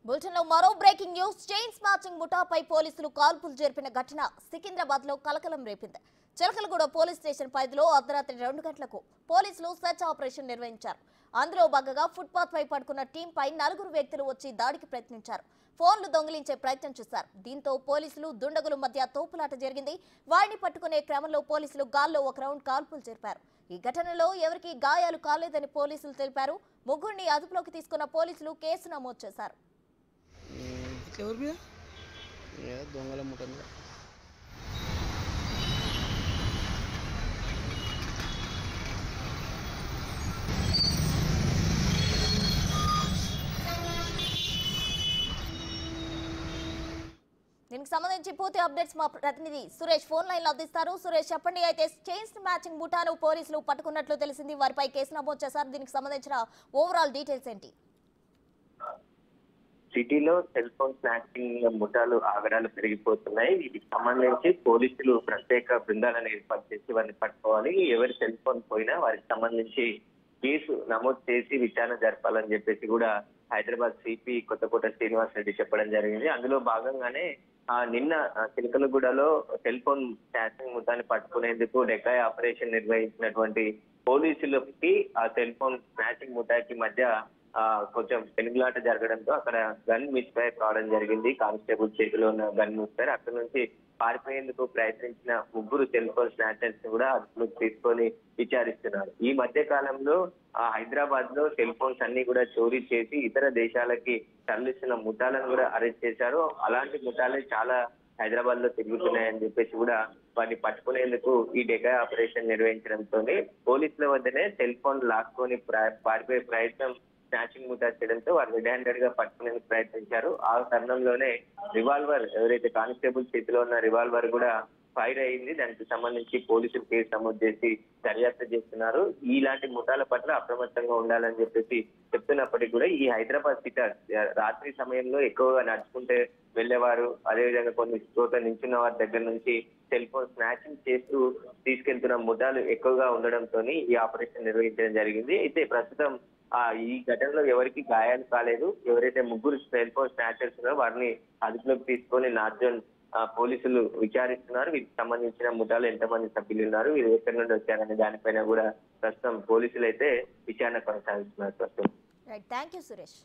Bulletin లో మరో breaking news. Chain snatching ముఠాపై పోలీసులు కాల్పులు జరిపిన ఘటన సికింద్రాబాద్ లో కలకలం రేపింది. చిలకలగూడ పోలీస్ స్టేషన్ పరిధిలో అర్ధరాత్రి 2 గంటలకు పోలీసులు సెర్చ్ ఆపరేషన్ నిర్వహించారు. అందులో భాగంగా ఫుట్పాత్ పై పడుకున్న టీంపై 4 వ్యక్తులు వచ్చి దాడికి ప్రయత్నించారు. ఫోన్లు దొంగిలించే ప్రయత్నం చేశారు. దీంతో పోలీసులు దుండగుల మధ్య తోపులాట జరిగింది. వారిని పట్టుకునే క్రమంలో పోలీసులు గాల్లో ఒక రౌండ్ కాల్పులు జరిపారు. ఈ ఘటనలో ఎవరికీ గాయాలు కాలేదని పోలీసులు తెలిపారు. ముగ్గురిని అదుపులోకి తీసుకున్న పోలీసులు కేసు నమోదు చేశారు. దొంగల ముఠ దీనికి సంబంధించి పూర్తి అప్డేట్స్ మా ప్రతినిధి సురేష్ ఫోన్ లైన్ లో అందిస్తారు. సురేష్ చెప్పండి. అయితే చైన్ మ్యాచింగ్ ముఠాను పోలీసులు పట్టుకున్నట్లు తెలిసింది. వారిపై కేసు నమోదు చేశారు. దీనికి సంబంధించిన ఓవరాల్ డీటెయిల్స్ ఏంటి? సిటీలో సెల్ ఫోన్ స్నాచింగ్ ముఠాలు ఆగడాలు పెరిగిపోతున్నాయి. వీటికి సంబంధించి పోలీసులు ప్రత్యేక బృందాలను ఏర్పాటు చేసి వారిని పట్టుకోవాలి. ఎవరి సెల్ ఫోన్ పోయినా వారికి సంబంధించి కేసు నమోదు చేసి విచారణ జరపాలని చెప్పేసి కూడా హైదరాబాద్ సిపి కొత్తకోట శ్రీనివాస్ రెడ్డి చెప్పడం జరిగింది. అందులో భాగంగానే నిన్న చిలకలగూడలో సెల్ ఫోన్ స్నాచింగ్ ముఠాన్ని పట్టుకునేందుకు డెకాయ్ ఆపరేషన్ నిర్వహించినటువంటి పోలీసులకి ఆ సెల్ ఫోన్ స్నాచింగ్ ముఠాకి మధ్య కొంచెం పెనుగులాట జరగడంతో అక్కడ గన్ మిస్ ఫైర్ కావడం జరిగింది. కానిస్టేబుల్ చేతిలో ఉన్న గన్ మిస్ ఫైర్. అక్కడ నుంచి పారిపోయేందుకు ప్రయత్నించిన 3 సెల్ ఫోన్ స్నాచర్స్ కూడా అదుపులోకి తీసుకొని విచారిస్తున్నారు. ఈ మధ్య కాలంలో హైదరాబాద్ లో సెల్ ఫోన్స్ అన్ని కూడా చోరీ చేసి ఇతర దేశాలకి తరలిస్తున్న ముఠాలను కూడా అరెస్ట్ చేశారు. అలాంటి ముఠాలే చాలా హైదరాబాద్ లో తిరుగుతున్నాయని చెప్పేసి కూడా వాటిని పట్టుకునేందుకు ఈ డెకాయ్ ఆపరేషన్ నిర్వహించడంతో పోలీసుల వద్దనే సెల్ ఫోన్ లాక్కొని పారిపోయే ప్రయత్నం స్నాచింగ్ ముఠా చేయడంతో వారు రెడ్ హ్యాండెడ్ గా పట్టుకునేందుకు ప్రయత్నించారు. ఆ తరుణంలోనే రివాల్వర్ ఎవరైతే కానిస్టేబుల్ చేతిలో ఉన్న రివాల్వర్ కూడా ఫైర్ అయింది. దానికి సంబంధించి పోలీసులు కేసు నమోదు చేసి దర్యాప్తు చేస్తున్నారు. ఇలాంటి ముఠాల పట్ల అప్రమత్తంగా ఉండాలని చెప్పేసి చెప్తున్నప్పటికీ కూడా ఈ హైదరాబాద్ సిటీ రాత్రి సమయంలో ఎక్కువగా నడుచుకుంటే వెళ్లేవారు, అదేవిధంగా కొన్ని చోట్ల నించున్న వారి దగ్గర నుంచి సెల్ ఫోన్ స్నాచింగ్ చేస్తూ తీసుకెళ్తున్న ముఠాలు ఎక్కువగా ఉండడంతో ఈ ఆపరేషన్ నిర్వహించడం జరిగింది. అయితే ప్రస్తుతం ఈ ఘటనలో ఎవరికి గాయాలు కాలేదు. ఎవరైతే 3 సెల్ ఫోన్ స్నాచర్స్ ఉన్నారో వారిని అదుపులోకి తీసుకొని నార్త్ జోన్ పోలీసులు విచారిస్తున్నారు. వీటికి సంబంధించిన ముఠాలు ఎంతమంది సభ్యులు ఉన్నారు, వీరు ఎక్కడి నుండి వచ్చారనే దానిపైన కూడా ప్రస్తుతం పోలీసులు అయితే విచారణ కొనసాగిస్తున్నారు. ప్రస్తుతం థ్యాంక్ యూ సురేష్.